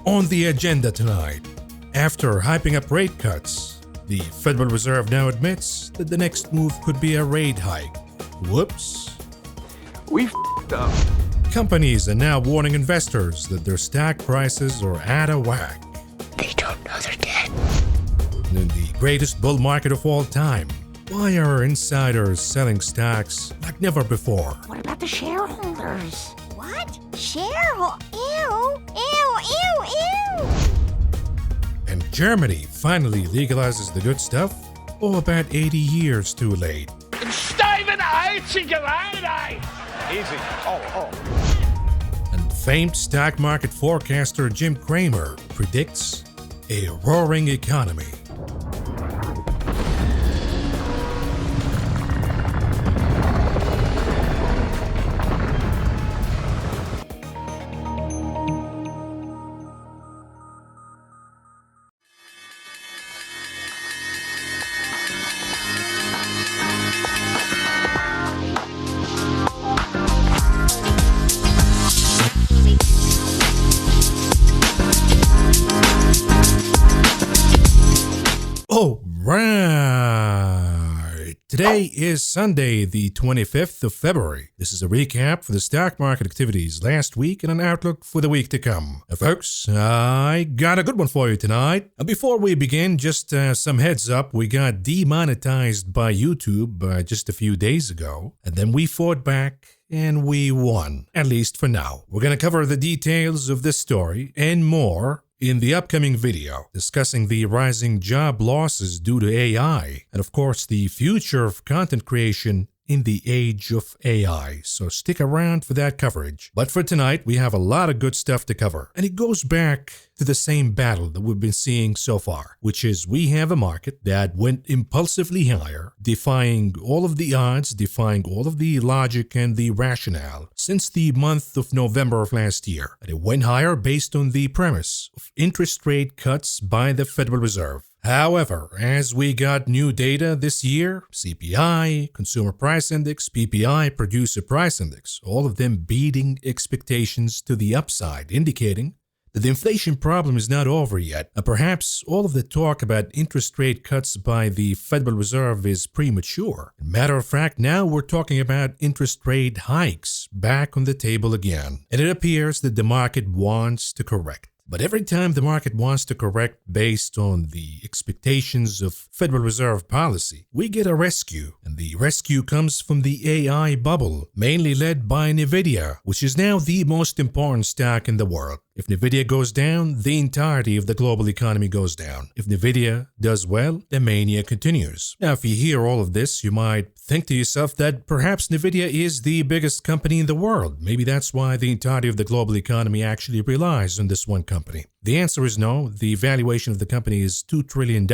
On the agenda tonight, after hyping up rate cuts, the Federal Reserve now admits that the next move could be a rate hike. Whoops. We f***ed up. Companies are now warning investors that their stock prices are out of whack. They don't know they're dead. In the greatest bull market of all time, why are insiders selling stocks like never before? What about the shareholders? What? Shareholder? Ew, ew, ew, ew! And Germany finally legalizes the good stuff? Oh, about 80 years too late. Steven Einzigerei! Easy. Oh. And famed stock market forecaster Jim Cramer predicts a roaring economy. Oh, right. Today is Sunday, the 25th of February. This is a recap for the stock market activities last week and an outlook for the week to come. Now, folks, I got a good one for you tonight. Before we begin, just some heads up. We got demonetized by YouTube just a few days ago, and then we fought back and we won, at least for now. We're going to cover the details of this story and more in the upcoming video, discussing the rising job losses due to AI, and of course the future of content creation in the age of AI. So stick around for that coverage. But for tonight, we have a lot of good stuff to cover. And it goes back to the same battle that we've been seeing so far, which is we have a market that went impulsively higher, defying all of the odds, defying all of the logic and the rationale since the month of November of last year. And it went higher based on the premise of interest rate cuts by the Federal Reserve. However, as we got new data this year, CPI, Consumer Price Index, PPI, Producer Price Index, all of them beating expectations to the upside, indicating that the inflation problem is not over yet. And perhaps all of the talk about interest rate cuts by the Federal Reserve is premature. Matter of fact, now we're talking about interest rate hikes back on the table again. And it appears that the market wants to correct. But every time the market wants to correct based on the expectations of Federal Reserve policy, we get a rescue. And the rescue comes from the AI bubble, mainly led by Nvidia, which is now the most important stock in the world. If Nvidia goes down, the entirety of the global economy goes down. If Nvidia does well, the mania continues. Now, if you hear all of this, you might think to yourself that perhaps Nvidia is the biggest company in the world. Maybe that's why the entirety of the global economy actually relies on this one company. The answer is no. The valuation of the company is $2 trillion.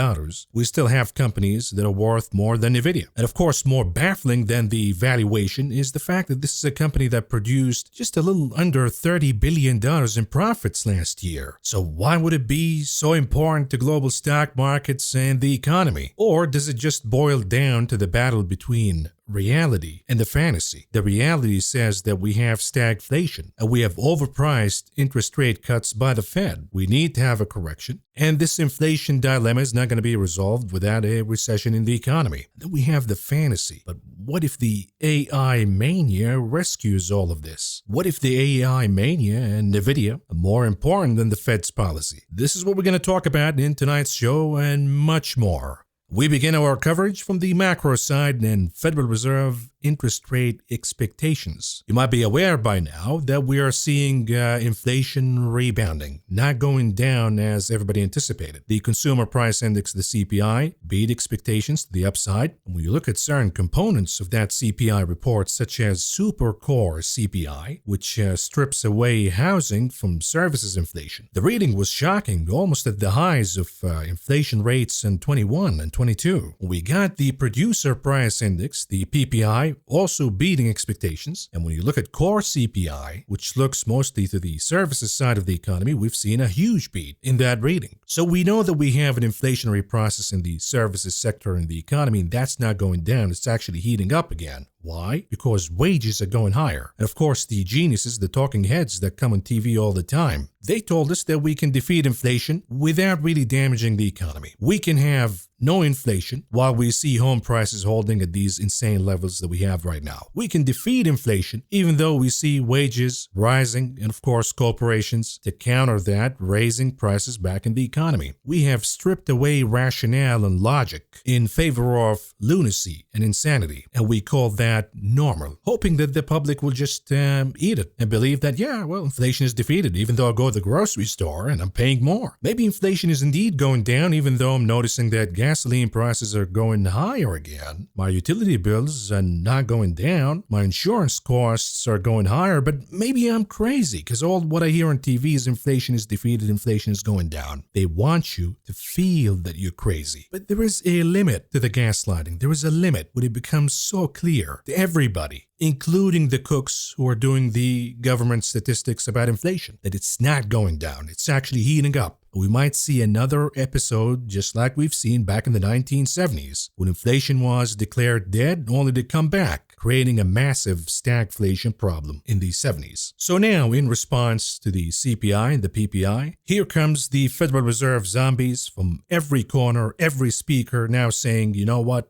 We still have companies that are worth more than Nvidia. And of course, more baffling than the valuation is the fact that this is a company that produced just a little under $30 billion in profits last year. So why would it be so important to global stock markets and the economy? Or does it just boil down to the battle between reality and the fantasy? The reality says that we have stagflation and we have overpriced interest rate cuts by the Fed. We need to have a correction, and this inflation dilemma is not going to be resolved without a recession in the economy. Then we have the fantasy. But what if the AI mania rescues all of this? What if the AI mania and Nvidia are more important than the Fed's policy? This is what we're going to talk about in tonight's show and much more. We begin our coverage from the macro side and Federal Reserve interest rate expectations. You might be aware by now that we are seeing inflation rebounding, not going down as everybody anticipated. The Consumer Price Index, the CPI, beat expectations to the upside. And when you look at certain components of that CPI report, such as Super Core CPI, which strips away housing from services inflation, the reading was shocking, almost at the highs of inflation rates in 21 and 22. We got the Producer Price Index, the PPI, also beating expectations. And when you look at core CPI, which looks mostly to the services side of the economy, we've seen a huge beat in that reading. So we know that we have an inflationary process in the services sector in the economy, and that's not going down. It's actually heating up again. Why? Because wages are going higher. And of course, the geniuses, the talking heads that come on TV all the time, they told us that we can defeat inflation without really damaging the economy. We can have no inflation while we see home prices holding at these insane levels that we have right now. We can defeat inflation even though we see wages rising and of course corporations to counter that raising prices back in the economy. We have stripped away rationale and logic in favor of lunacy and insanity, and we call that normal, hoping that the public will just eat it and believe that, yeah, well, inflation is defeated even though I go to the grocery store and I'm paying more. Maybe inflation is indeed going down even though I'm noticing that gasoline prices are going higher again. My utility bills are not going down. My insurance costs are going higher, but maybe I'm crazy because all what I hear on TV is inflation is defeated, inflation is going down. They want you to feel that you're crazy. But there is a limit to the gaslighting. There is a limit when it becomes so clear to everybody, including the cooks who are doing the government statistics about inflation, that it's not going down. It's actually heating up. We might see another episode just like we've seen back in the 1970s when inflation was declared dead only to come back, creating a massive stagflation problem in the 70s. So now, in response to the CPI and the PPI, here comes the Federal Reserve zombies from every corner, every speaker now saying, you know what,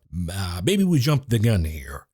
maybe we jumped the gun here.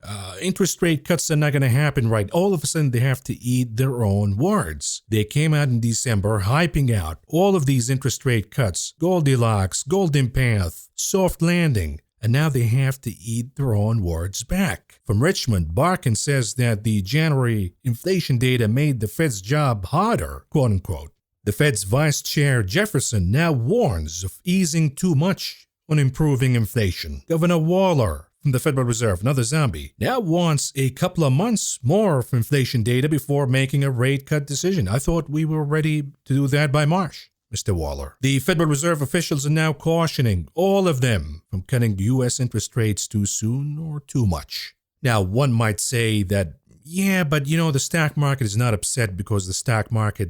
Interest rate cuts are not going to happen right. All of a sudden, they have to eat their own words. They came out in December hyping out all of these interest rate cuts, Goldilocks, Golden Path, soft landing, and now they have to eat their own words back. From Richmond, Barkin says that the January inflation data made the Fed's job harder, quote unquote. The Fed's Vice Chair Jefferson now warns of easing too much on improving inflation. Governor Waller from the Federal Reserve, another zombie, now wants a couple of months more of inflation data before making a rate cut decision. I thought we were ready to do that by March, Mr. Waller. The Federal Reserve officials are now cautioning all of them from cutting U.S. interest rates too soon or too much. Now, one might say that, yeah, but the stock market is not upset because the stock market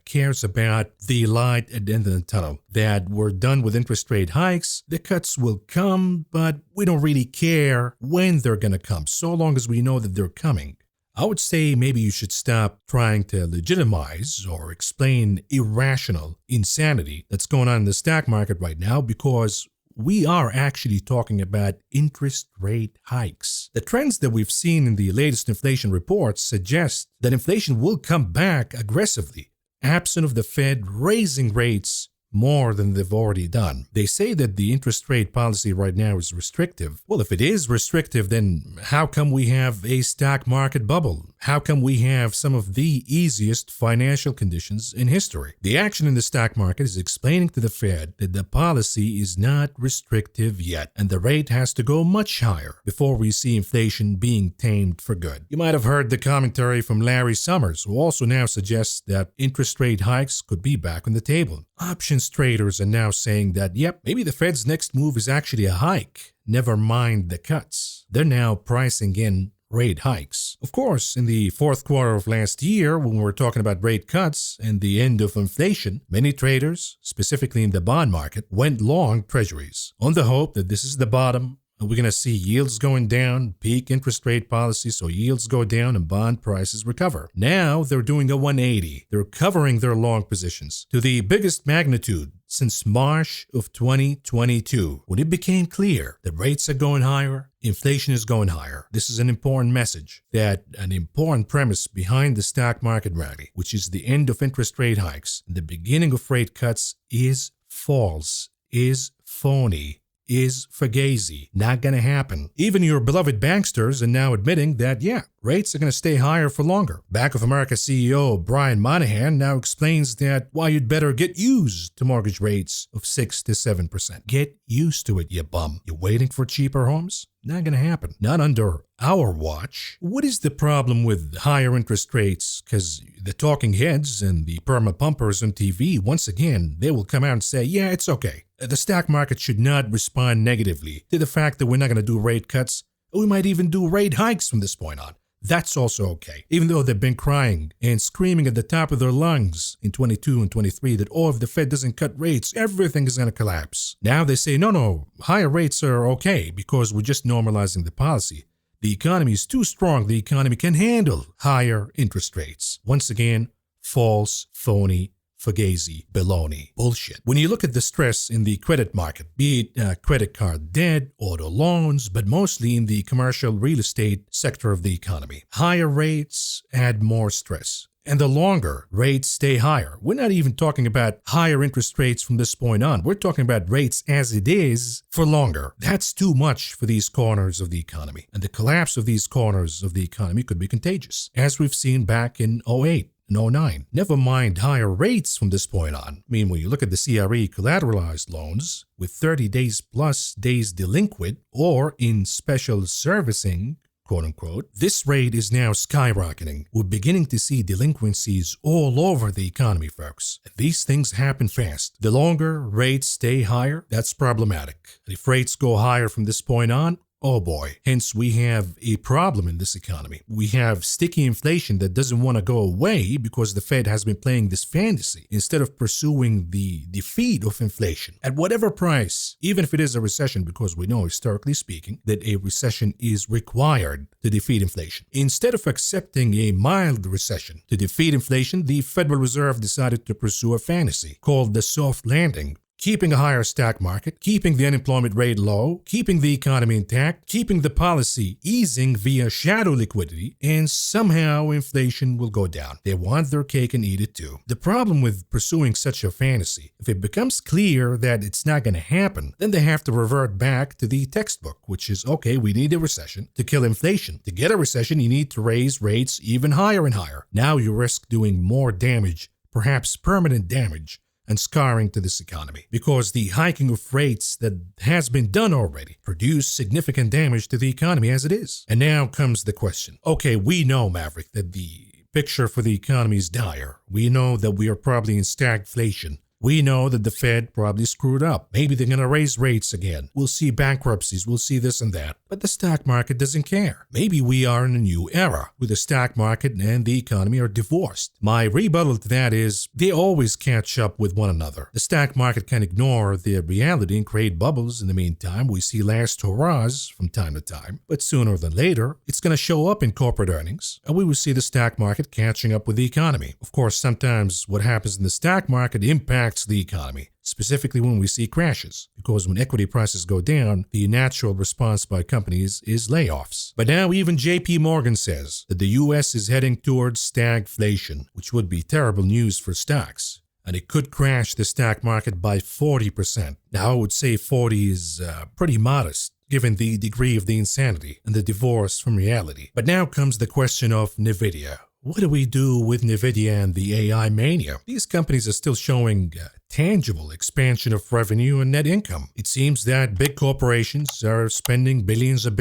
cares about the light at the end of the tunnel, that we're done with interest rate hikes. The cuts will come, but we don't really care when they're going to come, so long as we know that they're coming. I would say maybe you should stop trying to legitimize or explain irrational insanity that's going on in the stock market right now, because we are actually talking about interest rate hikes. The trends that we've seen in the latest inflation reports suggest that inflation will come back aggressively, absent of the Fed raising rates more than they've already done. They say that the interest rate policy right now is restrictive. Well, if it is restrictive, then how come we have a stock market bubble? How come we have some of the easiest financial conditions in history? The action in the stock market is explaining to the Fed that the policy is not restrictive yet, and the rate has to go much higher before we see inflation being tamed for good. You might have heard the commentary from Larry Summers, who also now suggests that interest rate hikes could be back on the table. Options traders are now saying that, yep, maybe the Fed's next move is actually a hike, never mind the cuts. They're now pricing in rate hikes. Of course, in the fourth quarter of last year, when we were talking about rate cuts and the end of inflation, many traders, specifically in the bond market, went long treasuries on the hope that this is the bottom. We're going to see yields going down, peak interest rate policy, so yields go down and bond prices recover. Now they're doing a 180. They're covering their long positions to the biggest magnitude since March of 2022, when it became clear that rates are going higher, inflation is going higher. This is an important message, that an important premise behind the stock market rally, which is the end of interest rate hikes and the beginning of rate cuts, is false, is phony, is fugazi, not going to happen. Even your beloved banksters are now admitting that, yeah, rates are going to stay higher for longer. Bank of America CEO Brian Moynihan now explains that why you'd better get used to mortgage rates of 6 to 7%. Get used to it, you bum. You're waiting for cheaper homes? Not going to happen. Not under our watch. What is the problem with higher interest rates? Because the talking heads and the perma pumpers on TV, once again, they will come out and say, yeah, it's okay. The stock market should not respond negatively to the fact that we're not going to do rate cuts. We might even do rate hikes from this point on. That's also okay. Even though they've been crying and screaming at the top of their lungs in 22 and 23 that, oh, if the Fed doesn't cut rates, everything is going to collapse. Now they say, no, higher rates are okay because we're just normalizing the policy. The economy is too strong. The economy can handle higher interest rates. Once again, false, phony, fugazi, baloney, bullshit. When you look at the stress in the credit market, be it credit card debt, auto loans, but mostly in the commercial real estate sector of the economy, higher rates add more stress. And the longer rates stay higher, we're not even talking about higher interest rates from this point on. We're talking about rates as it is for longer. That's too much for these corners of the economy. And the collapse of these corners of the economy could be contagious, as we've seen back in 08. and 09. Never mind higher rates from this point on. I mean, when you look at the CRE collateralized loans with 30 days plus days delinquent or in special servicing, quote unquote, this rate is now skyrocketing. We're beginning to see delinquencies all over the economy, folks. And these things happen fast. The longer rates stay higher, that's problematic. And if rates go higher from this point on, oh boy. Hence, we have a problem in this economy. We have sticky inflation that doesn't want to go away because the Fed has been playing this fantasy instead of pursuing the defeat of inflation at whatever price, even if it is a recession, because we know, historically speaking, that a recession is required to defeat inflation. Instead of accepting a mild recession to defeat inflation, the Federal Reserve decided to pursue a fantasy called the soft landing, keeping a higher stock market, keeping the unemployment rate low, keeping the economy intact, keeping the policy easing via shadow liquidity, and somehow inflation will go down. They want their cake and eat it too. The problem with pursuing such a fantasy, if it becomes clear that it's not going to happen, then they have to revert back to the textbook, which is, okay, we need a recession to kill inflation. To get a recession, you need to raise rates even higher and higher. Now you risk doing more damage, perhaps permanent damage, and scarring to this economy, because the hiking of rates that has been done already produced significant damage to the economy as it is. And now comes the question. Okay, we know, Maverick, that the picture for the economy is dire. We know that we are probably in stagflation. We know that the Fed probably screwed up. Maybe they're going to raise rates again. We'll see bankruptcies. We'll see this and that. But the stock market doesn't care. Maybe we are in a new era where the stock market and the economy are divorced. My rebuttal to that is they always catch up with one another. The stock market can ignore the reality and create bubbles. In the meantime, we see last hurrahs from time to time. But sooner than later, it's going to show up in corporate earnings, and we will see the stock market catching up with the economy. Of course, sometimes what happens in the stock market impacts the economy, specifically when we see crashes, because when equity prices go down, the natural response by companies is layoffs. But now even JP Morgan says that the US is heading towards stagflation, which would be terrible news for stocks, and it could crash the stock market by 40%. Now, I would say 40 is pretty modest, given the degree of the insanity and the divorce from reality. But now comes the question of Nvidia. What do we do with Nvidia and the AI mania? These companies are still showing tangible expansion of revenue and net income. It seems that big corporations are spending billions of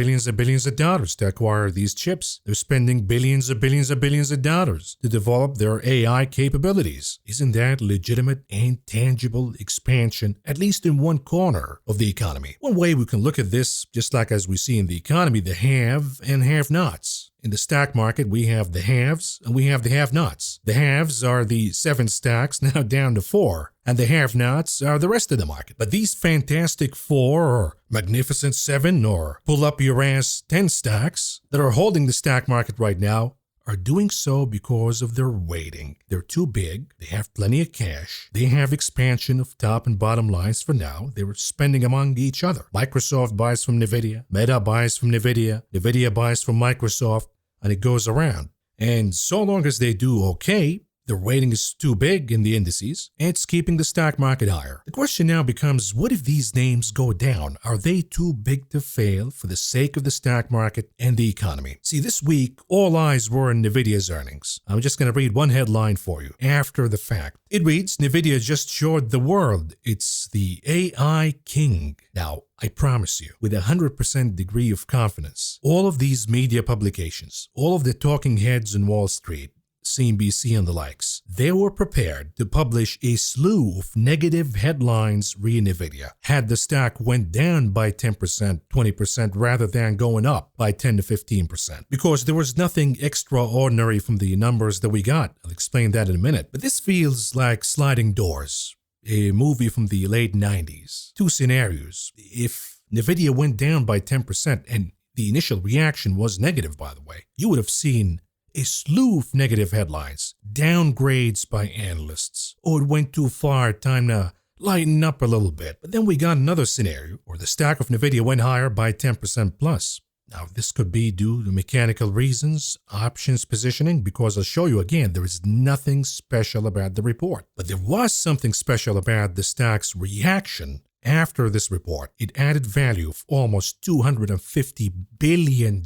dollars to acquire these chips. They're spending billions of dollars to develop their AI capabilities. Isn't that legitimate and tangible expansion, at least in one corner of the economy? One way we can look at this, just like as we see in the economy, the have and have-nots. In the stock market, we have the haves and we have the have-nots. The haves are the 7 stocks, now down to 4, and the have-nots are the rest of the market. But these fantastic 4 or magnificent 7 or pull-up-your-ass 10 stocks that are holding the stock market right now are doing so because of their weighting. They're too big, they have plenty of cash, they have expansion of top and bottom lines for now, they're spending among each other. Microsoft buys from Nvidia, Meta buys from Nvidia, Nvidia buys from Microsoft, and it goes around. And so long as they do okay, their weighting is too big in the indices, and it's keeping the stock market higher. The question now becomes, what if these names go down? Are they too big to fail for the sake of the stock market and the economy? See, this week, all eyes were on Nvidia's earnings. I'm just going to read one headline for you after the fact. It reads, Nvidia just showed the world it's the AI king. Now, I promise you, with 100% degree of confidence, all of these media publications, all of the talking heads on Wall Street, CNBC and the likes, they were prepared to publish a slew of negative headlines re Nvidia had the stock went down by 10%, 20% rather than going up by 10 to 15%, because there was nothing extraordinary from the numbers that we got. I'll explain that in a minute. But this feels like Sliding Doors, a movie from the late 90s. Two scenarios. If Nvidia went down by 10% and the initial reaction was negative, by the way, you would have seen a slew of negative headlines, downgrades by analysts. Oh, it went too far, time to lighten up a little bit. But then we got another scenario where the stock of Nvidia went higher by 10% plus. Now, this could be due to mechanical reasons, options positioning, because I'll show you again, there is nothing special about the report. But there was something special about the stock's reaction after this report. It added value of almost $250 billion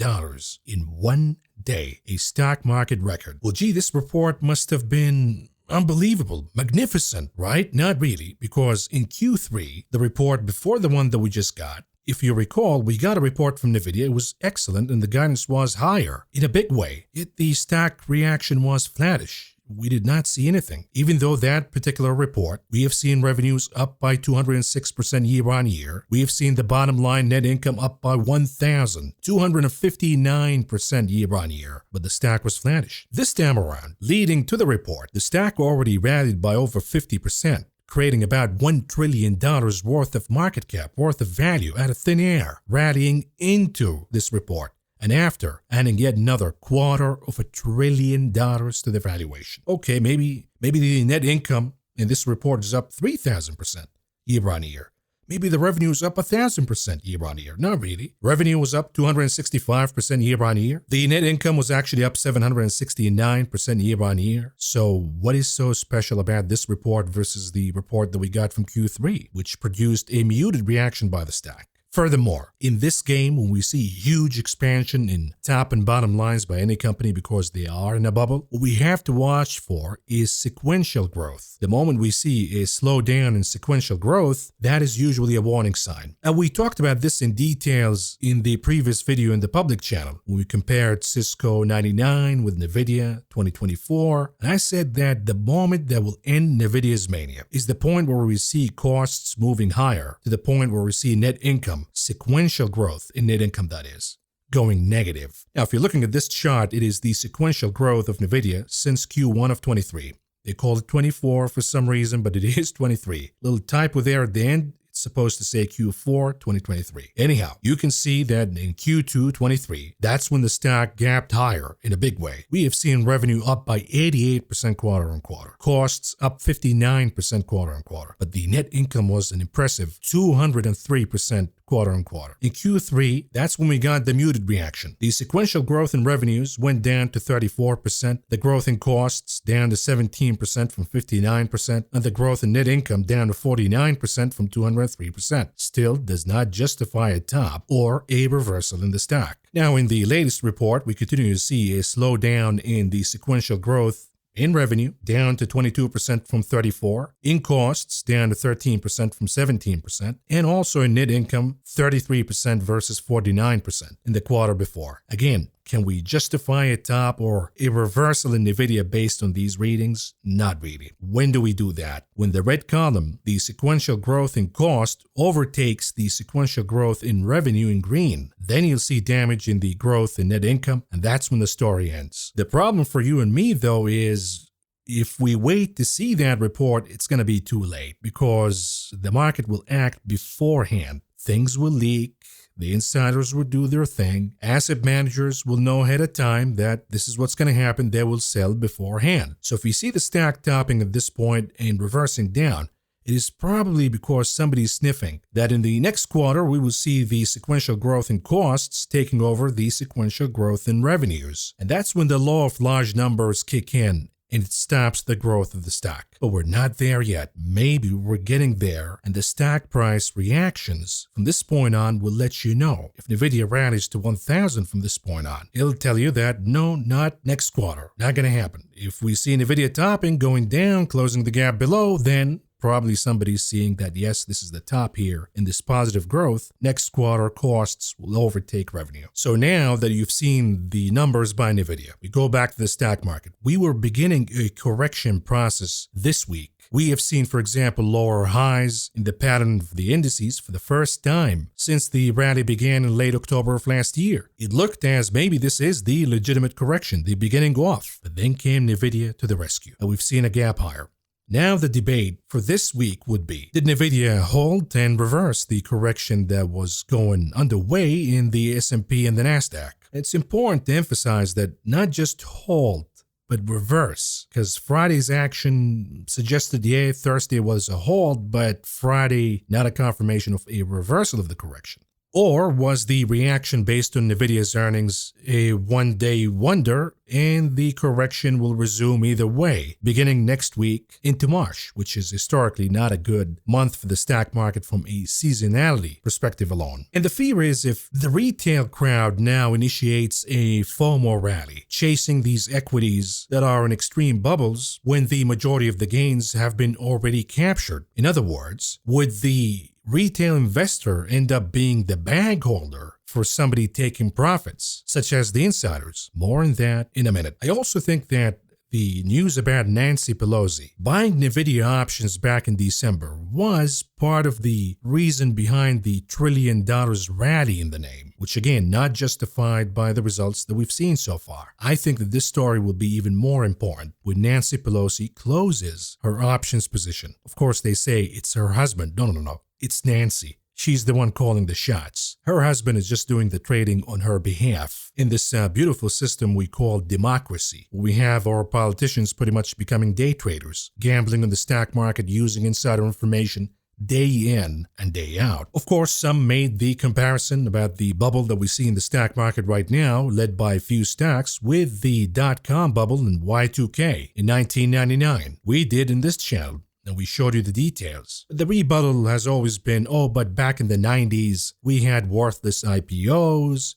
in 1 day, a stock market record. Well, gee, this report must have been unbelievable, magnificent, right? Not really, because in Q3, the report before the one that we just got, if you recall, we got a report from Nvidia. It was excellent and the guidance was higher in a big way. Yet the stock reaction was flattish. We did not see anything. Even though that particular report, we have seen revenues up by 206% year on year. We have seen the bottom line net income up by 1,259% year on year. But the stock was flattish. This time around, leading to the report, the stock already rallied by over 50%. Creating about $1 trillion worth of market cap, worth of value out of thin air, rallying into this report. And after adding yet another $250 billion to the valuation. Okay, maybe the net income in this report is up 3,000% year on year. Maybe the revenue is up 1,000% year on year. Not really. Revenue was up 265% year on year. The net income was actually up 769% year on year. So what is so special about this report versus the report that we got from Q3, which produced a muted reaction by the stock? Furthermore, in this game, when we see huge expansion in top and bottom lines by any company because they are in a bubble, what we have to watch for is sequential growth. The moment we see a slowdown in sequential growth, that is usually a warning sign. And we talked about this in details in the previous video in the public channel, when we compared Cisco 99 with Nvidia 2024. And I said that the moment that will end Nvidia's mania is the point where we see costs moving higher to the point where we see net income, sequential growth in net income, that is, going negative. Now, if you're looking at this chart, it is the sequential growth of Nvidia since Q1 of 23. They call it 24 for some reason, but it is 23. Little typo there at the end. It's supposed to say Q4 2023. Anyhow, you can see that in Q2 23, that's when the stock gapped higher in a big way. We have seen revenue up by 88% quarter on quarter, costs up 59% quarter on quarter, but the net income was an impressive 203% quarter on quarter. In Q3, that's when we got the muted reaction. The sequential growth in revenues went down to 34%, the growth in costs down to 17% from 59%, and the growth in net income down to 49% from 203%. Still does not justify a top or a reversal in the stock. Now, in the latest report, we continue to see a slowdown in the sequential growth in revenue, down to 22% from 34%, in costs, down to 13% from 17%, and also in net income, 33% versus 49% in the quarter before. Again, can we justify a top or a reversal in Nvidia based on these readings? Not really. When do we do that? When the red column, the sequential growth in cost, overtakes the sequential growth in revenue in green. Then you'll see damage in the growth in net income, and that's when the story ends. The problem for you and me, though, is if we wait to see that report, it's going to be too late because the market will act beforehand. Things will leak. The insiders will do their thing. Asset managers will know ahead of time that this is what's going to happen. They will sell beforehand. So if you see the stock topping at this point and reversing down, it is probably because somebody's sniffing that in the next quarter we will see the sequential growth in costs taking over the sequential growth in revenues. And that's when the law of large numbers kick in and it stops the growth of the stock. But we're not there yet. Maybe we're getting there, and the stock price reactions from this point on will let you know. If Nvidia rallies to 1,000 from this point on, it'll tell you that no, not next quarter. Not going to happen. If we see Nvidia topping, going down, closing the gap below, then probably somebody's seeing that, yes, this is the top here in this positive growth. Next quarter, costs will overtake revenue. So now that you've seen the numbers by Nvidia, we go back to the stock market. We were beginning a correction process this week. We have seen, for example, lower highs in the pattern of the indices for the first time since the rally began in late October of last year. It looked as maybe this is the legitimate correction, the beginning off. But then came Nvidia to the rescue, and we've seen a gap higher. Now the debate for this week would be, did Nvidia halt and reverse the correction that was going underway in the S&P and the Nasdaq? It's important to emphasize that not just halt, but reverse, because Friday's action suggested, yeah, Thursday was a halt, but Friday not a confirmation of a reversal of the correction. Or was the reaction based on Nvidia's earnings a one-day wonder, and the correction will resume either way, beginning next week into March, which is historically not a good month for the stock market from a seasonality perspective alone. And the fear is if the retail crowd now initiates a FOMO rally, chasing these equities that are in extreme bubbles when the majority of the gains have been already captured. In other words, would the retail investor end up being the bag holder for somebody taking profits, such as the insiders? More on that in a minute. I also think that the news about Nancy Pelosi buying Nvidia options back in December was part of the reason behind the $1 trillion rally in the name, which again, not justified by the results that we've seen so far. I think that this story will be even more important when Nancy Pelosi closes her options position. Of course, they say it's her husband. No. It's Nancy. She's the one calling the shots. Her husband is just doing the trading on her behalf in this beautiful system we call democracy. We have our politicians pretty much becoming day traders, gambling on the stock market using insider information day in and day out. Of course, some made the comparison about the bubble that we see in the stock market right now, led by a few stocks, with the dot-com bubble in Y2K in 1999. We did in this channel, and we showed you the details. The rebuttal has always been, but back in the 90s, we had worthless IPOs.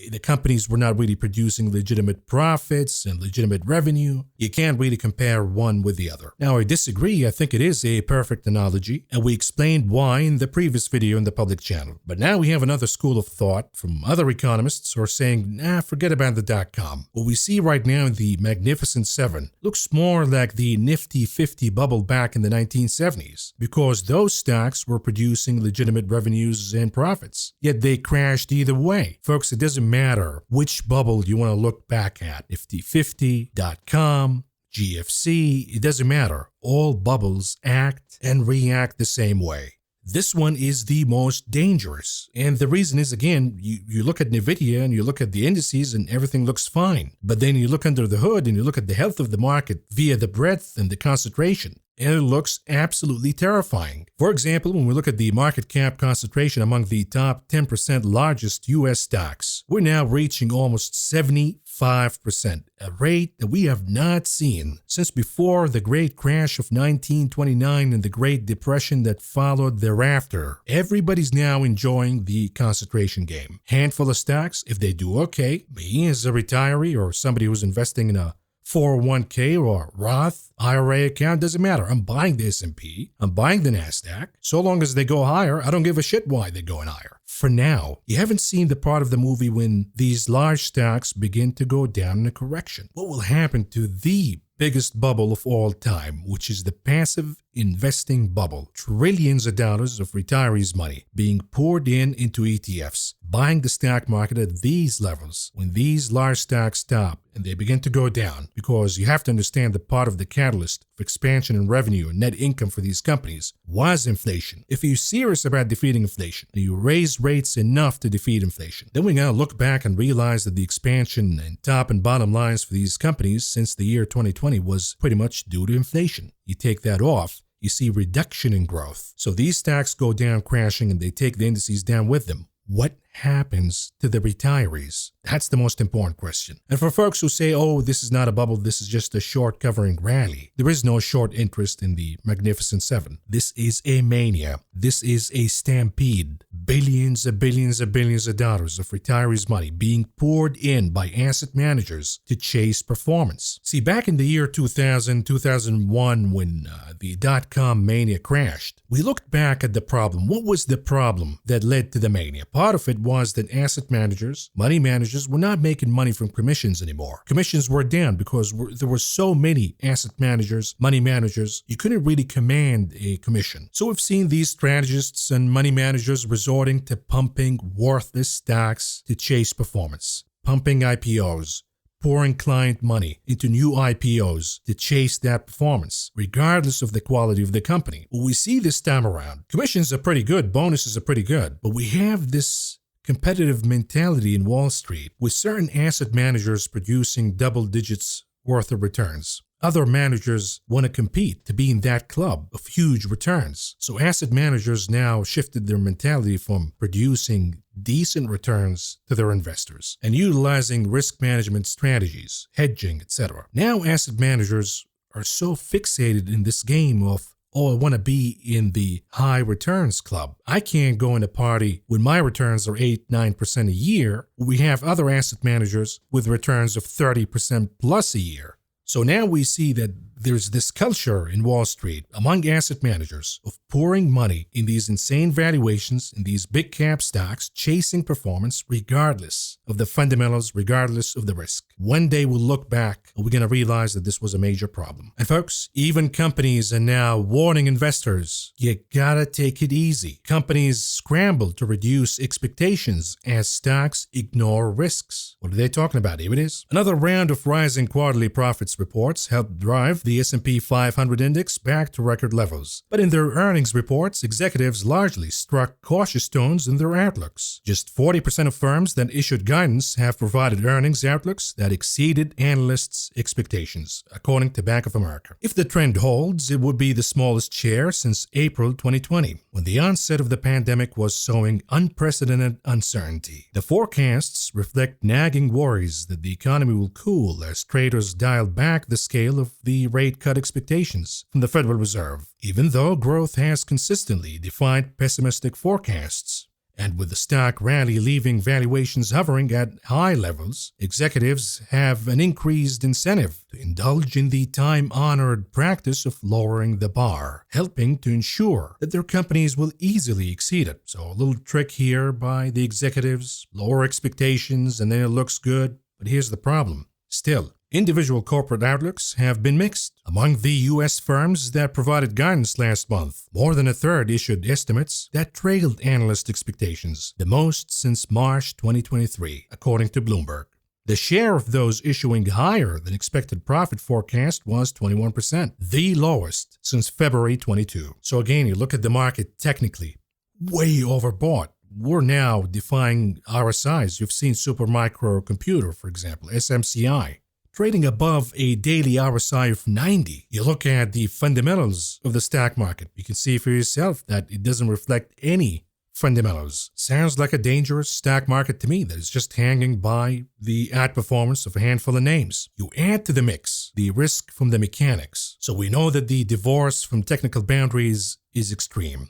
The companies were not really producing legitimate profits and legitimate revenue. You can't really compare one with the other. Now, I disagree. I think it is a perfect analogy, and we explained why in the previous video in the public channel. But now we have another school of thought from other economists who are saying, forget about the dot-com. What we see right now in the Magnificent Seven looks more like the Nifty 50 bubble back in the 1970s, because those stocks were producing legitimate revenues and profits, yet they crashed either way. Folks, it doesn't matter which bubble you want to look back at, Nifty 50, dot-com, GFC, it doesn't matter. All bubbles act and react the same way. This one is the most dangerous. And the reason is, again, you look at Nvidia and you look at the indices and everything looks fine. But then you look under the hood and you look at the health of the market via the breadth and the concentration, and it looks absolutely terrifying. For example, when we look at the market cap concentration among the top 10% largest US stocks, we're now reaching almost 75%, a rate that we have not seen since before the great crash of 1929 and the Great Depression that followed thereafter. Everybody's now enjoying the concentration game. Handful of stocks, if they do okay, me as a retiree or somebody who's investing in a 401k or Roth IRA account, doesn't matter. I'm buying the S&P, I'm buying the Nasdaq. So long as they go higher, I don't give a shit why they're going higher. For now, you haven't seen the part of the movie when these large stocks begin to go down in a correction. What will happen to the biggest bubble of all time, which is the passive investing bubble? Trillions of dollars of retirees' money being poured into ETFs, buying the stock market at these levels. When these large stocks stop and they begin to go down, because you have to understand that part of the catalyst of expansion in revenue and net income for these companies was inflation. If you're serious about defeating inflation, and you raise rates enough to defeat inflation, then we're going to look back and realize that the expansion in top and bottom lines for these companies since the year 2020 was pretty much due to inflation. You take that off, you see reduction in growth. So these stocks go down crashing and they take the indices down with them. What happens to the retirees? That's the most important question. And for folks who say, this is not a bubble, this is just a short covering rally, there is no short interest in the Magnificent Seven. This is a mania. This is a stampede. Billions and billions and billions of dollars of retirees' money being poured in by asset managers to chase performance. See, back in the year 2000, 2001, when the dot-com mania crashed, we looked back at the problem. What was the problem that led to the mania? Part of it was that asset managers, money managers, were not making money from commissions anymore. Commissions were down because there were so many asset managers, money managers, you couldn't really command a commission. So we've seen these strategists and money managers resorting to pumping worthless stocks to chase performance, pumping IPOs, pouring client money into new IPOs to chase that performance, regardless of the quality of the company. What we see this time around, commissions are pretty good, bonuses are pretty good, but we have this competitive mentality in Wall Street with certain asset managers producing double digits worth of returns. Other managers want to compete to be in that club of huge returns. So asset managers now shifted their mentality from producing decent returns to their investors and utilizing risk management strategies, hedging, etc. Now asset managers are so fixated in this game of, oh, I want to be in the high returns club. I can't go in a party when my returns are 8-9% a year. We have other asset managers with returns of 30% plus a year. So now we see that there's this culture in Wall Street among asset managers of pouring money in these insane valuations in these big cap stocks, chasing performance regardless of the fundamentals, regardless of the risk. One day we'll look back and we're going to realize that this was a major problem. And folks, even companies are now warning investors, you gotta take it easy. Companies scramble to reduce expectations as stocks ignore risks. What are they talking about? Here it is. Another round of rising quarterly profits reports helped drive the S&P 500 index back to record levels. But in their earnings reports, executives largely struck cautious tones in their outlooks. Just 40% of firms that issued guidance have provided earnings outlooks that exceeded analysts' expectations, according to Bank of America. If the trend holds, it would be the smallest share since April 2020, when the onset of the pandemic was sowing unprecedented uncertainty. The forecasts reflect nagging worries that the economy will cool as traders dial back the scale of the rate cut expectations from the Federal Reserve, even though growth has consistently defied pessimistic forecasts. And with the stock rally leaving valuations hovering at high levels, executives have an increased incentive to indulge in the time-honored practice of lowering the bar, helping to ensure that their companies will easily exceed it. So a little trick here by the executives, lower expectations and then it looks good. But here's the problem. Still, individual corporate outlooks have been mixed. Among the U.S. firms that provided guidance last month, more than a third issued estimates that trailed analyst expectations, the most since March 2023, according to Bloomberg. The share of those issuing higher than expected profit forecast was 21%, the lowest since February 22. So again, you look at the market technically, way overbought. We're now defying RSIs. You've seen Supermicro Computer, for example, SMCI, trading above a daily RSI of 90. You look at the fundamentals of the stock market. You can see for yourself that it doesn't reflect any fundamentals. Sounds like a dangerous stock market to me that is just hanging by the outperformance of a handful of names. You add to the mix the risk from the mechanics. So we know that the divorce from technical boundaries is extreme.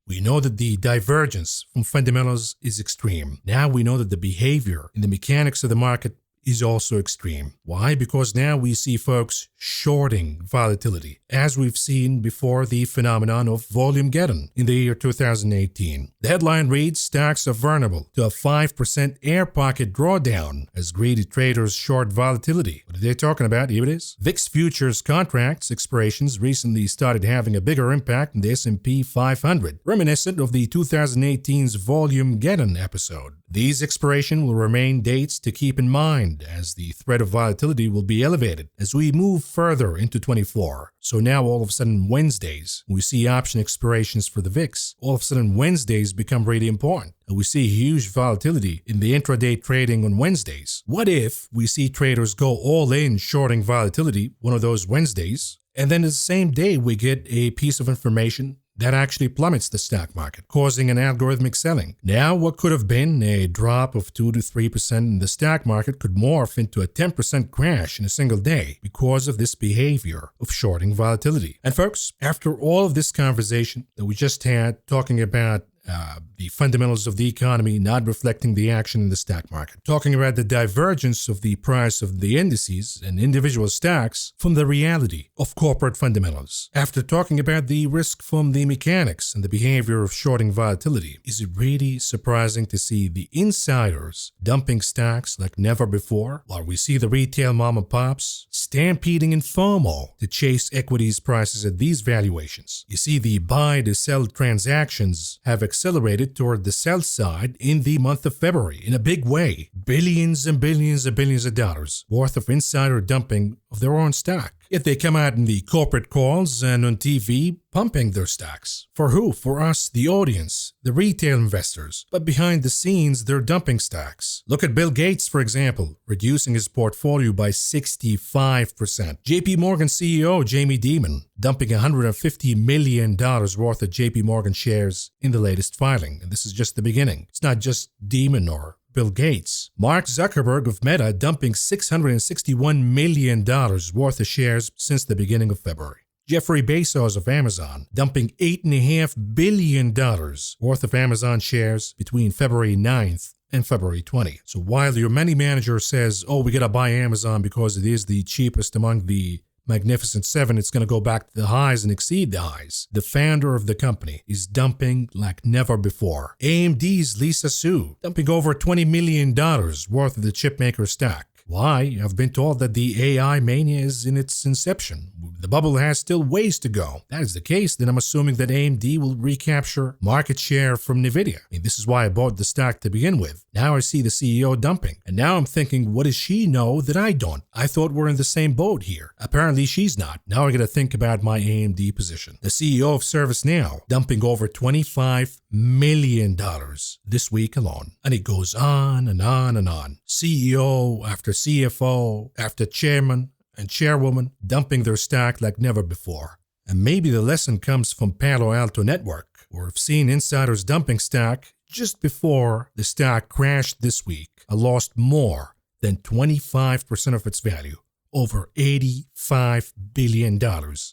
We know that the divergence from fundamentals is extreme. Now we know that the behavior in the mechanics of the market is also extreme. Why? Because now we see folks shorting volatility, as we've seen before the phenomenon of Volmageddon in the year 2018. The headline reads, stocks are vulnerable to a 5% air pocket drawdown as greedy traders short volatility. What are they talking about? Here it is. VIX futures contracts expirations recently started having a bigger impact in the S&P 500, reminiscent of the 2018's Volmageddon episode. These expirations will remain dates to keep in mind, as the threat of volatility will be elevated as we move further into 24. So now all of a sudden Wednesdays, we see option expirations for the VIX. All of a sudden Wednesdays become really important. And we see huge volatility in the intraday trading on Wednesdays. What if we see traders go all in shorting volatility one of those Wednesdays, and then the same day we get a piece of information that actually plummets the stock market, causing an algorithmic selling? Now, what could have been a drop of 2 to 3% in the stock market could morph into a 10% crash in a single day because of this behavior of shorting volatility. And folks, after all of this conversation that we just had talking about the fundamentals of the economy not reflecting the action in the stock market, talking about the divergence of the price of the indices and individual stocks from the reality of corporate fundamentals, after talking about the risk from the mechanics and the behavior of shorting volatility, is it really surprising to see the insiders dumping stocks like never before, while we see the retail mom and pops stampeding in FOMO to chase equities prices at these valuations? You see the buy to sell transactions have accelerated toward the sell side in the month of February in a big way. Billions and billions and billions of dollars worth of insider dumping of their own stock. Yet they come out in the corporate calls and on TV pumping their stocks. For who? For us, the audience, the retail investors. But behind the scenes, they're dumping stocks. Look at Bill Gates, for example, reducing his portfolio by 65%. JP Morgan CEO Jamie Dimon dumping $150 million worth of JP Morgan shares in the latest filing. And this is just the beginning. It's not just Dimon or Bill Gates. Mark Zuckerberg of Meta dumping $661 million worth of shares since the beginning of February. Jeffrey Bezos of Amazon dumping $8.5 billion worth of Amazon shares between February 9th and February 20th. So while your money manager says, oh, we gotta buy Amazon because it is the cheapest among the Magnificent Seven, it's going to go back to the highs and exceed the highs. The founder of the company is dumping like never before. AMD's Lisa Su dumping over $20 million worth of the chipmaker stock. Why? I've been told that the AI mania is in its inception. The bubble has still ways to go. That is the case, then I'm assuming that AMD will recapture market share from Nvidia. I mean, this is why I bought the stock to begin with. Now I see the CEO dumping. And now I'm thinking, what does she know that I don't? I thought we're in the same boat here. Apparently she's not. Now I gotta think about my AMD position. The CEO of ServiceNow dumping over $25 million this week alone. And it goes on and on and on. CEO after CFO after chairman and chairwoman dumping their stock like never before. And maybe the lesson comes from Palo Alto Network, where I've seen insiders dumping stock just before the stock crashed this week and lost more than 25% of its value. Over $85 billion.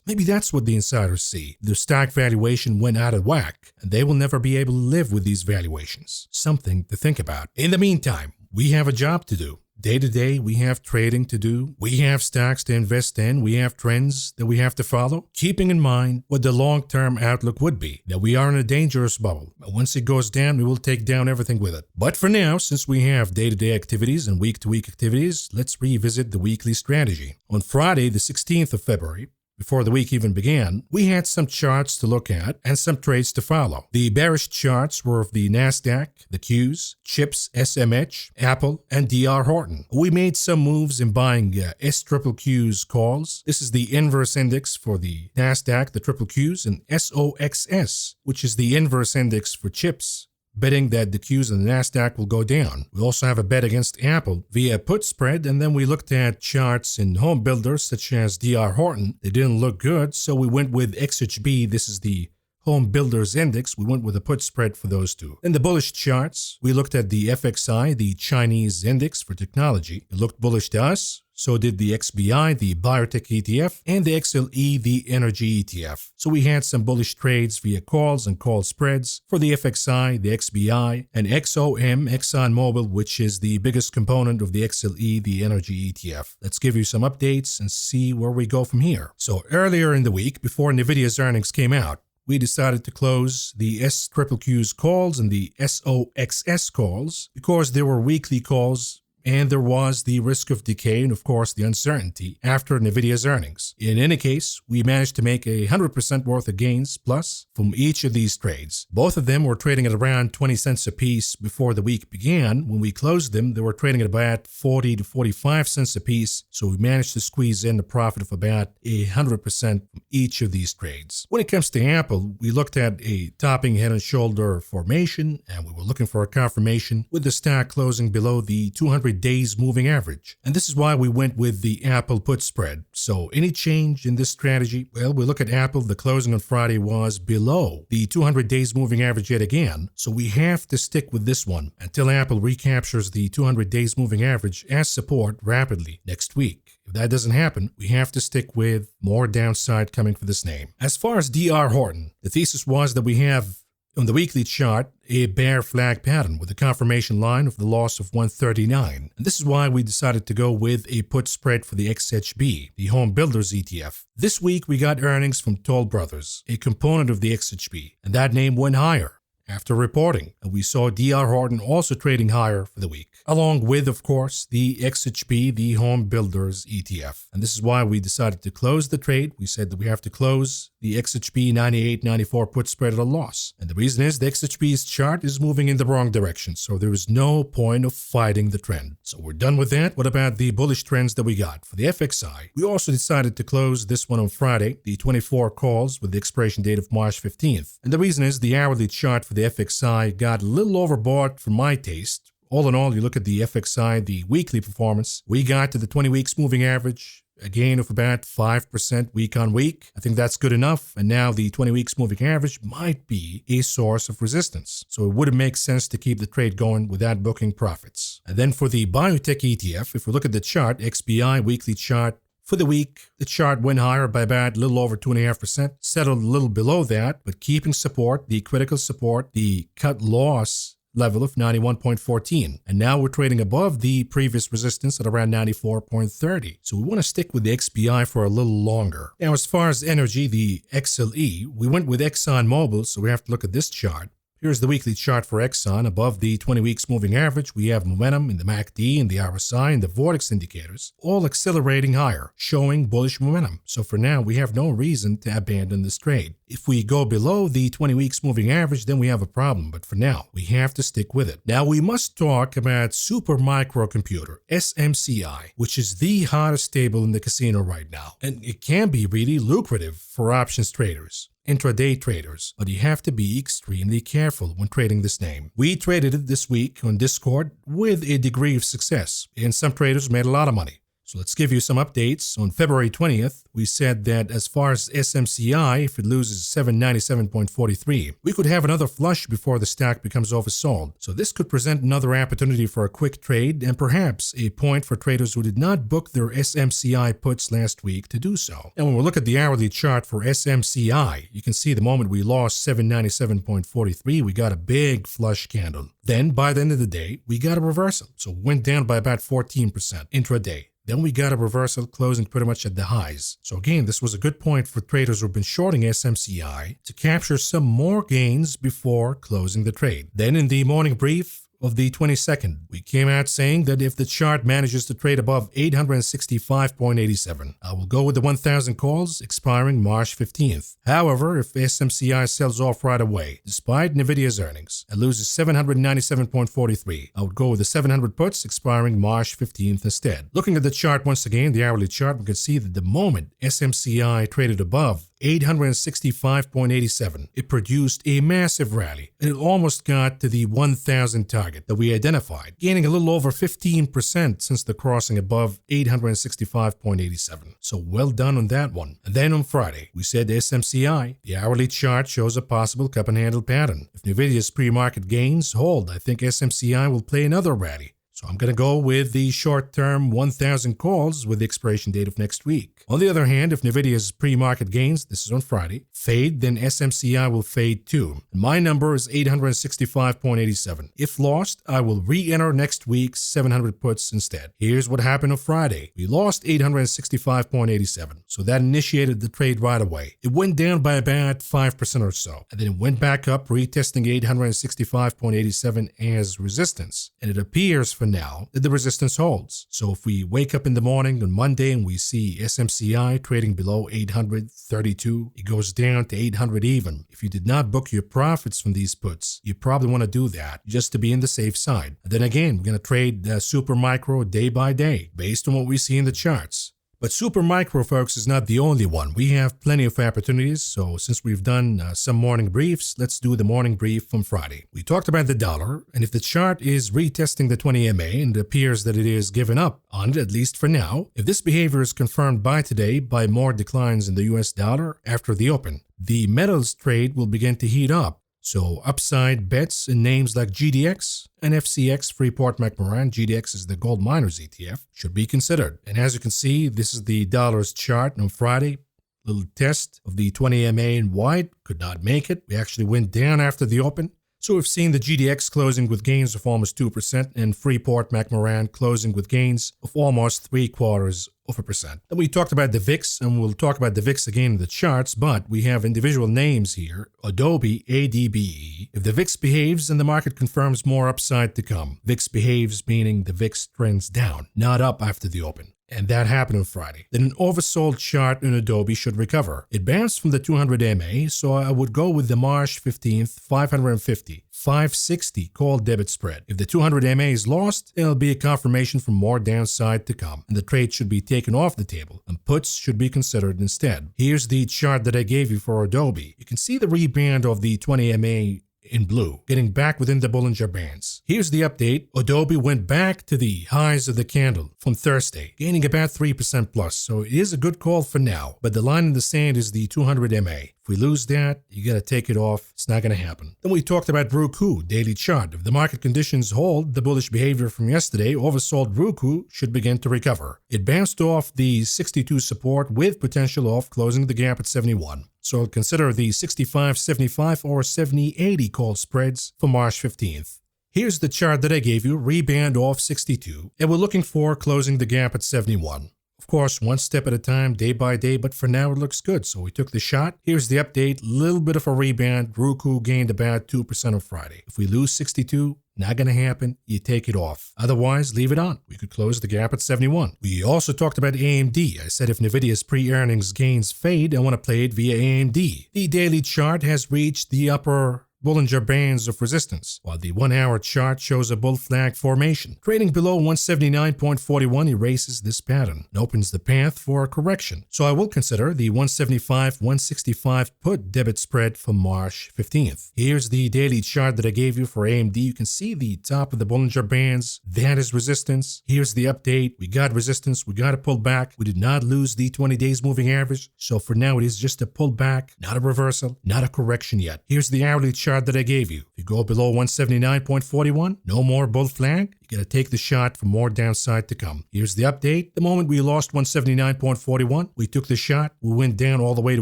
Maybe that's what the insiders see. The stock valuation went out of whack, and they will never be able to live with these valuations. Something to think about. In the meantime, we have a job to do. Day to day, we have trading to do. We have stocks to invest in. We have trends that we have to follow, keeping in mind what the long-term outlook would be, that we are in a dangerous bubble. But once it goes down, we will take down everything with it. But for now, since we have day-to-day activities and week-to-week activities, let's revisit the weekly strategy. On Friday, the 16th of February, before the week even began, we had some charts to look at and some trades to follow. The bearish charts were of the NASDAQ, the Qs, Chips, SMH, Apple, and DR Horton. We made some moves in buying SQQ's calls. This is the inverse index for the NASDAQ, the triple Qs, and SOXS, which is the inverse index for Chips, betting that the Qs and the NASDAQ will go down. We also have a bet against Apple via put spread, and then we looked at charts in home builders such as DR Horton. They didn't look good, so we went with XHB. This is the home builders index. We went with a put spread for those two. In the bullish charts, we looked at the FXI, the Chinese index for technology. It looked bullish to us. So did the XBI, the biotech ETF, and the XLE, the energy ETF. So we had some bullish trades via calls and call spreads for the FXI, the XBI, and XOM, ExxonMobil, which is the biggest component of the XLE, the energy ETF. Let's give you some updates and see where we go from here. So earlier in the week, before Nvidia's earnings came out, we decided to close the SQQ's calls and the SOXS calls because there were weekly calls and there was the risk of decay and, of course, the uncertainty after Nvidia's earnings. In any case, we managed to make 100% worth of gains plus from each of these trades. Both of them were trading at around 20 cents a piece before the week began. When we closed them, they were trading at about 40 to 45 cents a piece, so we managed to squeeze in a profit of about 100% from each of these trades. When it comes to Apple, we looked at a topping head and shoulder formation, and we were looking for a confirmation with the stock closing below the 200 days moving average. And this is why we went with the Apple put spread. So any change in this strategy? Well, we look at Apple. The closing on Friday was below the 200 days moving average yet again. So we have to stick with this one until Apple recaptures the 200 days moving average as support rapidly next week. If that doesn't happen, we have to stick with more downside coming for this name. As far as DR Horton, the thesis was that we have on the weekly chart a bear flag pattern with a confirmation line of the loss of 139. And this is why we decided to go with a put spread for the XHB, the home builders ETF. This week we got earnings from Toll Brothers, a component of the XHB, and that name went higher. after reporting. And we saw DR Horton also trading higher for the week, along with, of course, the XHP, the Home Builders ETF. And this is why we decided to close the trade. We said that we have to close the XHP 98.94 put spread at a loss. And the reason is the XHP's chart is moving in the wrong direction, so there is no point of fighting the trend. So we're done with that. What about the bullish trends that we got? For the FXI, we also decided to close this one on Friday, the 24 calls with the expiration date of March 15th. And the reason is the hourly chart for the FXI got a little overbought for my taste. All in all, you look at the FXI, the weekly performance, we got to the 20 weeks moving average, a gain of about 5% week on week. I think that's good enough. And now the 20 weeks moving average might be a source of resistance. So it wouldn't make sense to keep the trade going without booking profits. And then for the biotech ETF, if we look at the chart, XBI weekly chart, for the week, the chart went higher by about a little over 2.5%, settled a little below that, but keeping support, the critical support, the cut loss level of 91.14. And now we're trading above the previous resistance at around 94.30. So we want to stick with the XBI for a little longer. Now, as far as energy, the XLE, we went with ExxonMobil, so we have to look at this chart. Here's the weekly chart for Exxon. Above the 20 weeks moving average, we have momentum in the MACD and the RSI and the Vortex indicators, all accelerating higher, showing bullish momentum. So for now, we have no reason to abandon this trade. If we go below the 20 weeks moving average, then we have a problem. But for now, we have to stick with it. Now, we must talk about Super Microcomputer, SMCI, which is the hottest table in the casino right now. And it can be really lucrative for options traders, intraday traders, but you have to be extremely careful when trading this name. We traded it this week on Discord with a degree of success, and some traders made a lot of money. So let's give you some updates. On February 20th, we said that as far as SMCI, if it loses 797.43, we could have another flush before the stock becomes oversold. So this could present another opportunity for a quick trade and perhaps a point for traders who did not book their SMCI puts last week to do so. And when we look at the hourly chart for SMCI, you can see the moment we lost 797.43, we got a big flush candle. Then by the end of the day, we got a reversal. So it went down by about 14% intraday. Then we got a reversal closing pretty much at the highs. So again, this was a good point for traders who've been shorting SMCI to capture some more gains before closing the trade. Then in the morning brief of the 22nd, we came out saying that if the chart manages to trade above 865.87, I will go with the 1,000 calls expiring March 15th. However, if SMCI sells off right away, despite Nvidia's earnings, and loses 797.43, I would go with the 700 puts expiring March 15th instead. Looking at the chart once again, the hourly chart, we can see that the moment SMCI traded above 865.87, it produced a massive rally, and it almost got to the 1,000 target that we identified, gaining a little over 15% since the crossing above 865.87. So well done on that one. And then on Friday, we said SMCI, the hourly chart shows a possible cup and handle pattern. If Nvidia's pre-market gains hold, I think SMCI will play another rally. So I'm going to go with the short-term 1,000 calls with the expiration date of next week. On the other hand, if Nvidia's pre-market gains, this is on Friday, fade, then SMCI will fade too. My number is 865.87. If lost, I will re-enter next week's 700 puts instead. Here's what happened on Friday. We lost 865.87, so that initiated the trade right away. It went down by about 5% or so, and then it went back up, retesting 865.87 as resistance. And it appears for now that the resistance holds. So if we wake up in the morning on Monday and we see SMCI trading below 832, it goes down to 800 even. If you did not book your profits from these puts, you probably want to do that just to be in the safe side. And then again, we're going to trade Super Micro day by day based on what we see in the charts. But Super Micro, folks, is not the only one. We have plenty of opportunities, so since we've done some morning briefs, let's do the morning brief from Friday. We talked about the dollar, and if the chart is retesting the 20 MA and it appears that it is given up on it, at least for now, if this behavior is confirmed by today by more declines in the US dollar after the open, the metals trade will begin to heat up. So upside bets in names like GDX and FCX Freeport McMoran, GDX is the gold miners ETF, should be considered. And as you can see, this is the dollar's chart on Friday. Little test of the 20 MA in white, could not make it. We actually went down after the open. So we've seen the GDX closing with gains of almost 2% and Freeport-McMoran closing with gains of almost 0.75%. Then we talked about the VIX, and we'll talk about the VIX again in the charts, but we have individual names here. Adobe, ADBE. If the VIX behaves, then the market confirms more upside to come. VIX behaves meaning the VIX trends down, not up after the open. And that happened on Friday. Then an oversold chart in Adobe should recover. It bounced from the 200 MA, so I would go with the March 15th 550, 560 call debit spread. If the 200 MA is lost, it'll be a confirmation for more downside to come, and the trade should be taken off the table, and puts should be considered instead. Here's the chart that I gave you for Adobe. You can see the rebound of the 20 MA in blue, getting back within the Bollinger Bands. Here's the update. Adobe went back to the highs of the candle from Thursday, gaining about 3% plus, so it is a good call for now, but the line in the sand is the 200 MA. If we lose that, you gotta take it off. It's not gonna happen. Then we talked about ROKU, daily chart. If the market conditions hold, the bullish behavior from yesterday, oversold ROKU should begin to recover. It bounced off the 62 support with potential of closing the gap at 71. So consider the 65-75 or 70-80 call spreads for March 15th. Here's the chart that I gave you, rebound off 62, and we're looking for closing the gap at 71. Of course, one step at a time, day by day, but for now it looks good, so we took the shot. Here's the update, little bit of a rebound. ROKU gained about 2% on Friday. If we lose 62, not gonna happen, you take it off. Otherwise, leave it on. We could close the gap at 71. We also talked about AMD. I said if Nvidia's pre-earnings gains fade, I want to play it via AMD. The daily chart has reached the upper Bollinger Bands of resistance, while the 1-hour chart shows a bull flag formation. Trading below 179.41 erases this pattern and opens the path for a correction. So I will consider the 175-165 put debit spread for March 15th. Here's the daily chart that I gave you for AMD. You can see the top of the Bollinger Bands. That is resistance. Here's the update. We got resistance. We got to pull back. We did not lose the 20 days moving average. So for now, it is just a pullback, not a reversal, not a correction yet. Here's the hourly chart that I gave you. If you go below 179.41, no more bull flag. You gotta take the shot for more downside to come. Here's the update. The moment we lost 179.41, we took the shot. We went down all the way to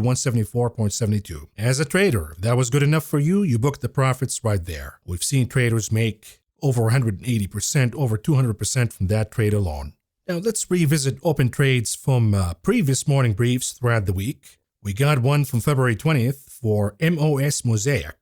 174.72. As a trader, if that was good enough for you, you booked the profits right there. We've seen traders make over 180%, over 200% from that trade alone. Now let's revisit open trades from previous morning briefs throughout the week. We got one from February 20th for MOS Mosaic.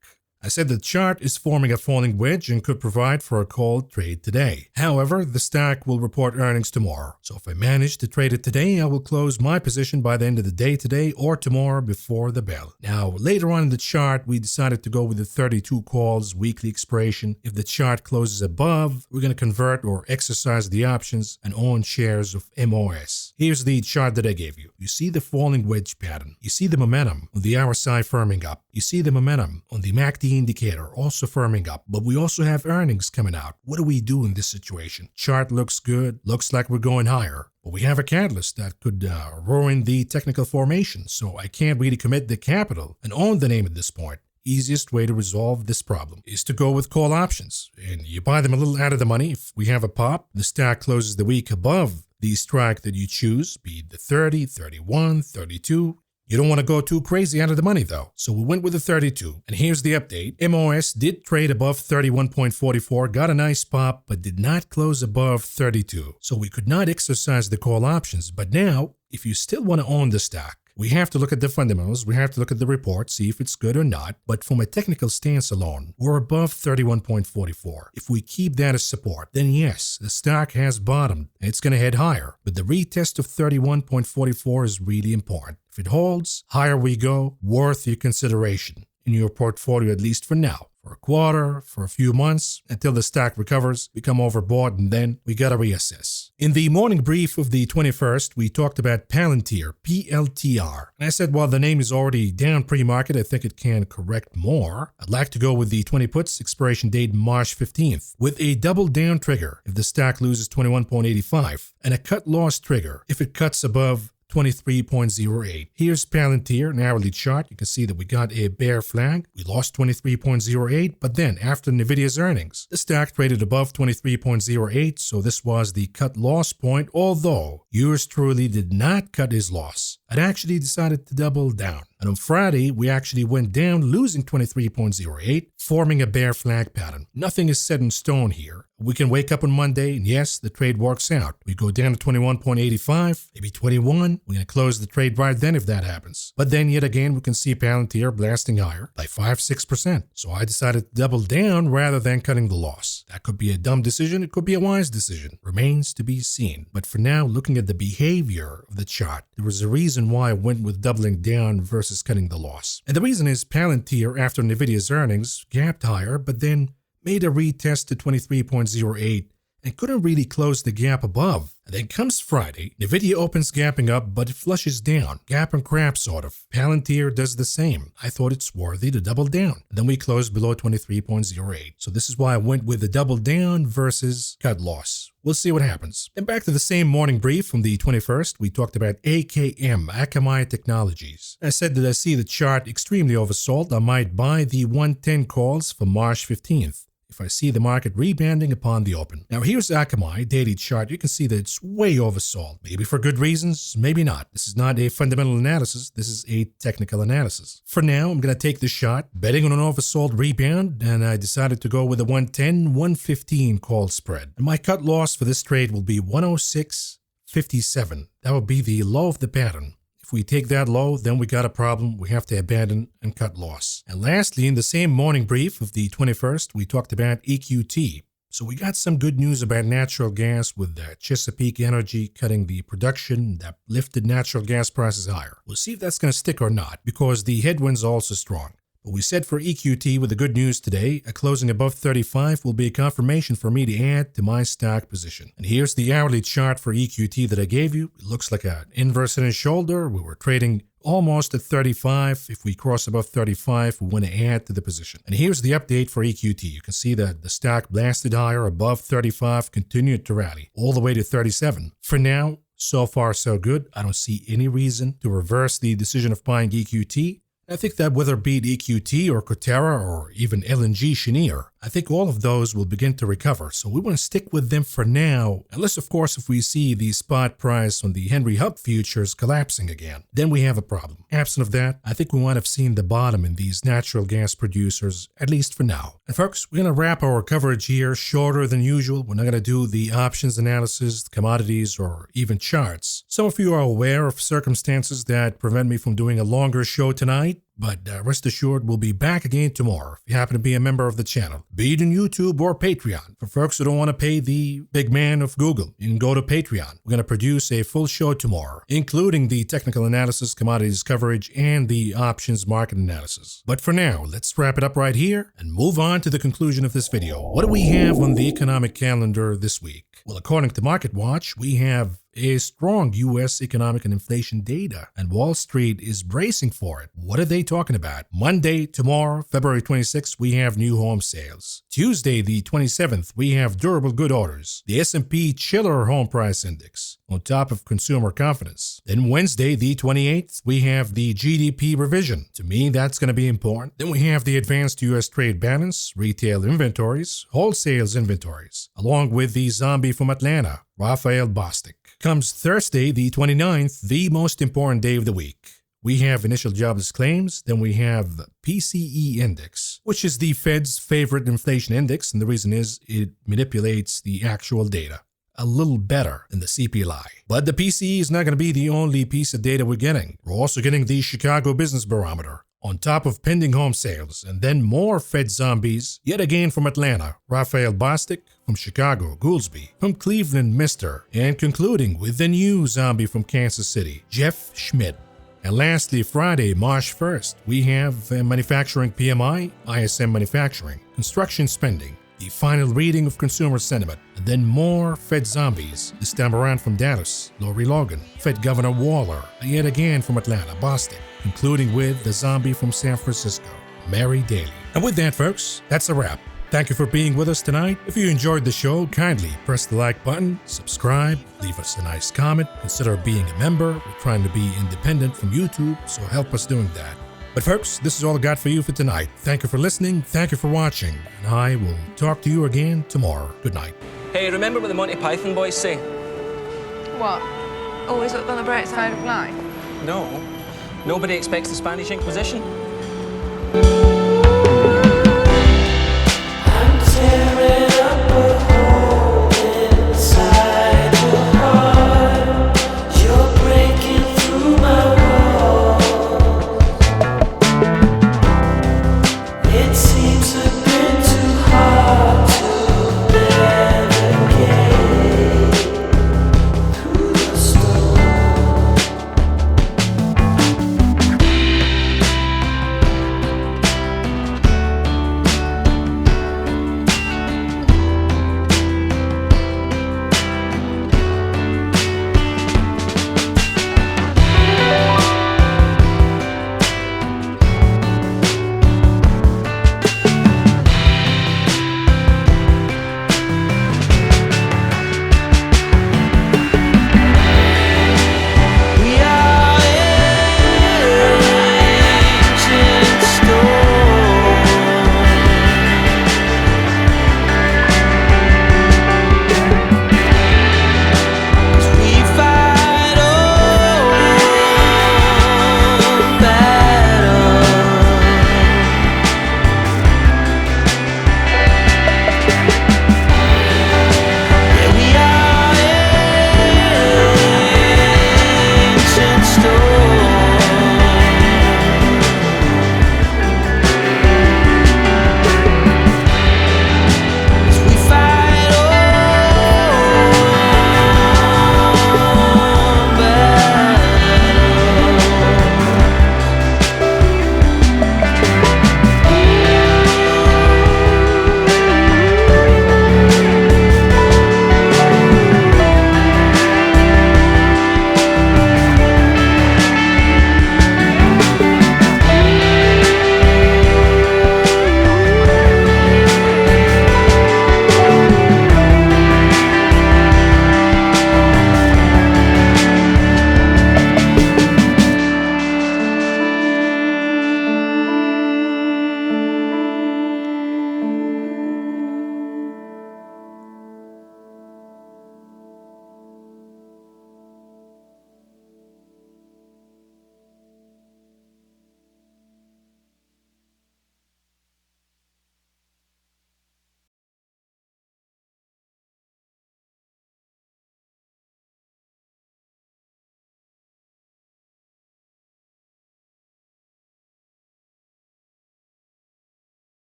I said the chart is forming a falling wedge and could provide for a called trade today. However, the stock will report earnings tomorrow. So if I manage to trade it today, I will close my position by the end of the day today or tomorrow before the bell. Now, later on in the chart, we decided to go with the 32 calls weekly expiration. If the chart closes above, we're going to convert or exercise the options and own shares of MOS. Here's the chart that I gave you. You see the falling wedge pattern. You see the momentum on the RSI firming up. You see the momentum on the MACD indicator also firming up, but we also have earnings coming out. What do we do in this situation? Chart looks good, looks like we're going higher, but we have a catalyst that could ruin the technical formation, so I can't really commit the capital and own the name at this point. Easiest way to resolve this problem is to go with call options, and you buy them a little out of the money. If we have a pop, the stock closes the week above the strike that you choose, be it the 30, 31, 32. You don't want to go too crazy out of the money though, so we went with the 32. And here's the update. MOS did trade above 31.44, got a nice pop, but did not close above 32. So we could not exercise the call options. But now, if you still want to own the stock, we have to look at the fundamentals, we have to look at the report, see if it's good or not, but from a technical stance alone, we're above 31.44. If we keep that as support, then yes, the stock has bottomed, and it's going to head higher, but the retest of 31.44 is really important. If it holds, higher we go, worth your consideration in your portfolio, at least for now. For a quarter, for a few months, until the stock recovers, become overbought, and then we gotta reassess. In the morning brief of the 21st, we talked about Palantir, PLTR. And I said, while the name is already down pre-market, I think it can correct more. I'd like to go with the 20 puts, expiration date March 15th, with a double down trigger if the stock loses 21.85, and a cut loss trigger if it cuts above 23.08. Here's Palantir, an hourly chart. You can see that we got a bear flag. We lost 23.08, but then after Nvidia's earnings, the stock traded above 23.08, so this was the cut loss point, although yours truly did not cut his loss. I'd actually decided to double down. And on Friday, we actually went down, losing 23.08, forming a bear flag pattern. Nothing is set in stone here. We can wake up on Monday, and yes, the trade works out. We go down to 21.85, maybe 21. We're going to close the trade right then if that happens. But then yet again, we can see Palantir blasting higher by 5-6%. So I decided to double down rather than cutting the loss. That could be a dumb decision. It could be a wise decision. Remains to be seen. But for now, looking at the behavior of the chart, there was a reason why I went with doubling down versus cutting the loss. And the reason is Palantir, after Nvidia's earnings, gapped higher, but then made a retest to 23.08 and couldn't really close the gap above. And then comes Friday, Nvidia opens gapping up, but it flushes down. Gap and crap, sort of. Palantir does the same. I thought it's worthy to double down. And then we closed below 23.08. So this is why I went with the double down versus cut loss. We'll see what happens. And back to the same morning brief from the 21st, we talked about AKAM Technologies. I said that I see the chart extremely oversold. I might buy the 110 calls for March 15th. If I see the market rebounding upon the open. Now here's AKAM daily chart. You can see that it's way oversold. Maybe for good reasons, maybe not. This is not a fundamental analysis. This is a technical analysis. For now, I'm going to take the shot, betting on an oversold rebound, and I decided to go with a 110-115 call spread. And my cut loss for this trade will be 106.57. That will be the low of the pattern. If we take that low, then we got a problem. We have to abandon and cut loss. And lastly, in the same morning brief of the 21st, we talked about EQT. So we got some good news about natural gas with Chesapeake Energy cutting the production that lifted natural gas prices higher. We'll see if that's going to stick or not, because the headwinds are also strong. But we said for EQT with the good news today, a closing above 35 will be a confirmation for me to add to my stock position. And here's the hourly chart for EQT that I gave you. It looks like an inverse head and shoulder. We were trading almost at 35. If we cross above 35, we want to add to the position. And here's the update for EQT. You can see that the stock blasted higher above 35, continued to rally all the way to 37. For now, so far so good. I don't see any reason to reverse the decision of buying EQT. I think that whether it be EQT or Coterra or even LNG Cheniere, I think all of those will begin to recover. So we want to stick with them for now, unless of course if we see the spot price on the Henry Hub futures collapsing again, then we have a problem. Absent of that, I think we might have seen the bottom in these natural gas producers, at least for now. And folks, we're going to wrap our coverage here shorter than usual. We're not going to do the options analysis, commodities, or even charts. Some of you are aware of circumstances that prevent me from doing a longer show tonight. But rest assured, we'll be back again tomorrow if you happen to be a member of the channel, be it on YouTube or Patreon. For folks who don't want to pay the big man of Google, you can go to Patreon. We're going to produce a full show tomorrow, including the technical analysis, commodities coverage, and the options market analysis. But for now, let's wrap it up right here and move on to the conclusion of this video. What do we have on the economic calendar this week? Well, according to MarketWatch, we have a strong U.S. economic and inflation data, and Wall Street is bracing for it. What are they talking about? Monday, tomorrow, February 26th, we have new home sales. Tuesday, the 27th, we have durable good orders, the S&P Chiller Home Price Index, on top of consumer confidence. Then Wednesday, the 28th, we have the GDP revision. To me, that's going to be important. Then we have the advanced U.S. trade balance, retail inventories, wholesales inventories, along with the zombie from Atlanta, Raphael Bostic. Comes Thursday, the 29th, the most important day of the week. We have initial jobless claims, then we have the PCE index, which is the Fed's favorite inflation index, and the reason is it manipulates the actual data a little better than the CPI. But the PCE is not going to be the only piece of data we're getting. We're also getting the Chicago Business Barometer, on top of pending home sales, and then more Fed zombies, yet again from Atlanta, Raphael Bostic, from Chicago, Goolsby, from Cleveland, Mister, and concluding with the new zombie from Kansas City, Jeff Schmidt. And lastly, Friday, March 1st, we have manufacturing PMI, ISM manufacturing, construction spending, the final reading of consumer sentiment, and then more Fed zombies, this time around from Dallas, Lori Logan, Fed Governor Waller, and yet again from Atlanta, Boston, concluding with the zombie from San Francisco, Mary Daly. And with that, folks, that's a wrap. Thank you for being with us tonight. If you enjoyed the show, kindly press the like button, subscribe, leave us a nice comment, consider being a member. We're trying to be independent from YouTube, so help us doing that. But folks, this is all I got for you for tonight. Thank you for listening, thank you for watching, and I will talk to you again tomorrow. Good night. Hey, remember what the Monty Python boys say? What? Always look on the bright side of life? No. Nobody expects the Spanish Inquisition.